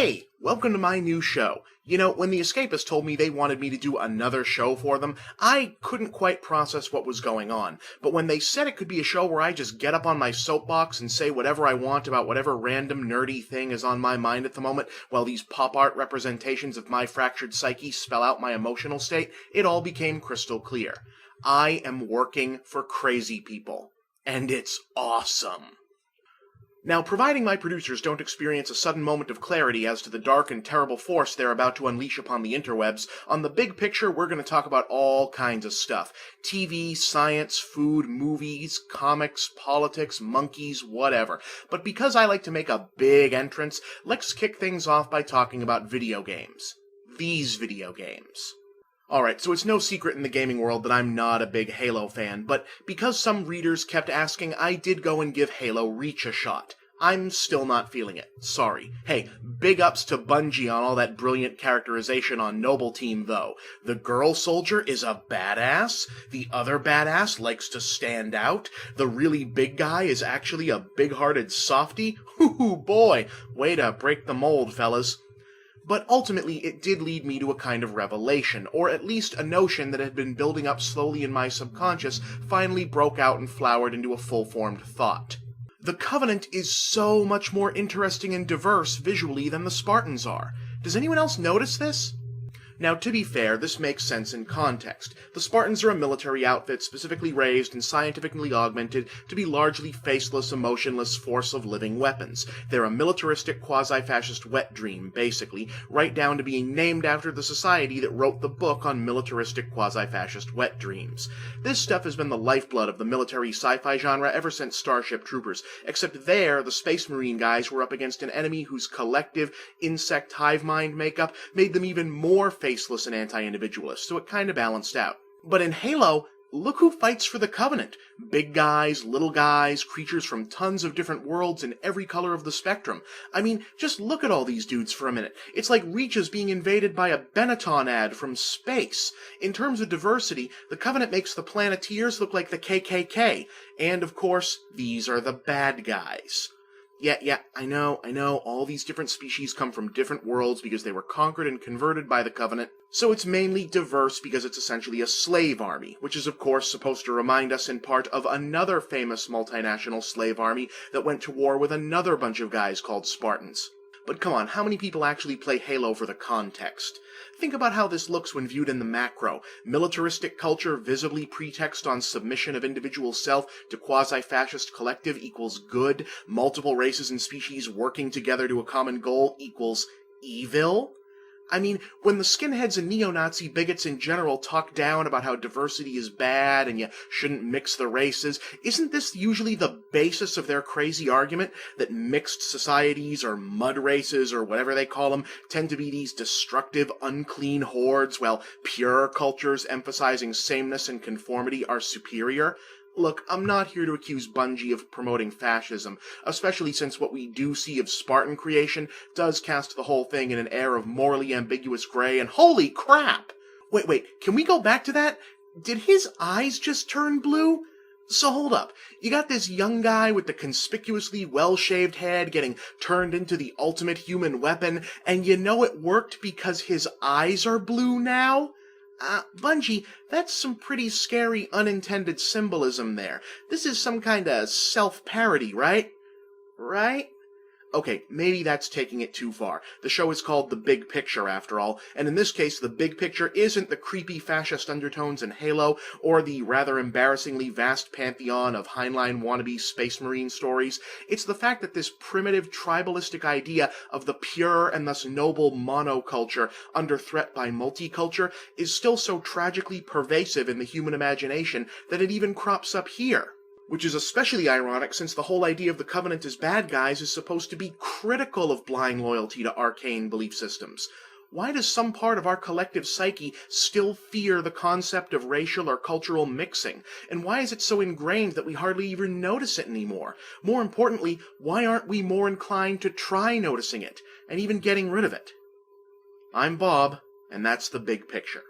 Hey, welcome to my new show. You know, when the Escapist told me they wanted me to do another show for them, I couldn't quite process what was going on. But when they said it could be a show where I just get up on my soapbox and say whatever I want about whatever random nerdy thing is on my mind at the moment, while these pop art representations of my fractured psyche spell out my emotional state, it all became crystal clear. I am working for crazy people. And it's awesome. Now, providing my producers don't experience a sudden moment of clarity as to the dark and terrible force they're about to unleash upon the interwebs, on The Big Picture we're going to talk about all kinds of stuff. TV, science, food, movies, comics, politics, monkeys, whatever. But because I like to make a big entrance, let's kick things off by talking about video games. These video games. Alright, so it's no secret in the gaming world that I'm not a big Halo fan, but because some readers kept asking, I did go and give Halo Reach a shot. I'm still not feeling it. Sorry. Hey, big ups to Bungie on all that brilliant characterization on Noble Team, though. The girl soldier is a badass. The other badass likes to stand out. The really big guy is actually a big-hearted softy. Hoo-hoo, boy. Way to break the mold, fellas. But ultimately, it did lead me to a kind of revelation, or at least a notion that had been building up slowly in my subconscious finally broke out and flowered into a full-formed thought. The Covenant is so much more interesting and diverse visually than the Spartans are. Does anyone else notice this? Now, to be fair, this makes sense in context. The Spartans are a military outfit specifically raised and scientifically augmented to be largely faceless, emotionless force of living weapons. They're a militaristic, quasi-fascist wet dream, basically, right down to being named after the society that wrote the book on militaristic, quasi-fascist wet dreams. This stuff has been the lifeblood of the military sci-fi genre ever since Starship Troopers, except there, the Space Marine guys were up against an enemy whose collective, insect hive mind makeup made them even more faceless and anti-individualist, so it kind of balanced out. But in Halo, look who fights for the Covenant. Big guys, little guys, creatures from tons of different worlds in every color of the spectrum. I mean, just look at all these dudes for a minute. It's like Reach is being invaded by a Benetton ad from space. In terms of diversity, the Covenant makes the Planeteers look like the KKK. And, of course, these are the bad guys. Yeah, I know, all these different species come from different worlds because they were conquered and converted by the Covenant, so it's mainly diverse because it's essentially a slave army, which is of course supposed to remind us in part of another famous multinational slave army that went to war with another bunch of guys called Spartans. But come on, how many people actually play Halo for the context? Think about how this looks when viewed in the macro. Militaristic culture visibly pretext on submission of individual self to quasi-fascist collective equals good. Multiple races and species working together to a common goal equals evil. I mean, when the skinheads and neo-Nazi bigots in general talk down about how diversity is bad and you shouldn't mix the races, isn't this usually the basis of their crazy argument that mixed societies or mud races or whatever they call them tend to be these destructive, unclean hordes, while pure cultures emphasizing sameness and conformity are superior? Look, I'm not here to accuse Bungie of promoting fascism, especially since what we do see of Spartan creation does cast the whole thing in an air of morally ambiguous gray, and holy crap! Wait, can we go back to that? Did his eyes just turn blue? So hold up, you got this young guy with the conspicuously well-shaved head getting turned into the ultimate human weapon, and you know it worked because his eyes are blue now? Bungie, that's some pretty scary unintended symbolism there. This is some kind of self-parody, right? Right? Okay, maybe that's taking it too far. The show is called The Big Picture, after all, and in this case, the big picture isn't the creepy fascist undertones in Halo, or the rather embarrassingly vast pantheon of Heinlein wannabe Space Marine stories. It's the fact that this primitive tribalistic idea of the pure and thus noble monoculture under threat by multiculture is still so tragically pervasive in the human imagination that it even crops up here. Which is especially ironic since the whole idea of the Covenant as bad guys is supposed to be critical of blind loyalty to arcane belief systems. Why does some part of our collective psyche still fear the concept of racial or cultural mixing? And why is it so ingrained that we hardly even notice it anymore? More importantly, why aren't we more inclined to try noticing it, and even getting rid of it? I'm Bob, and that's The Big Picture.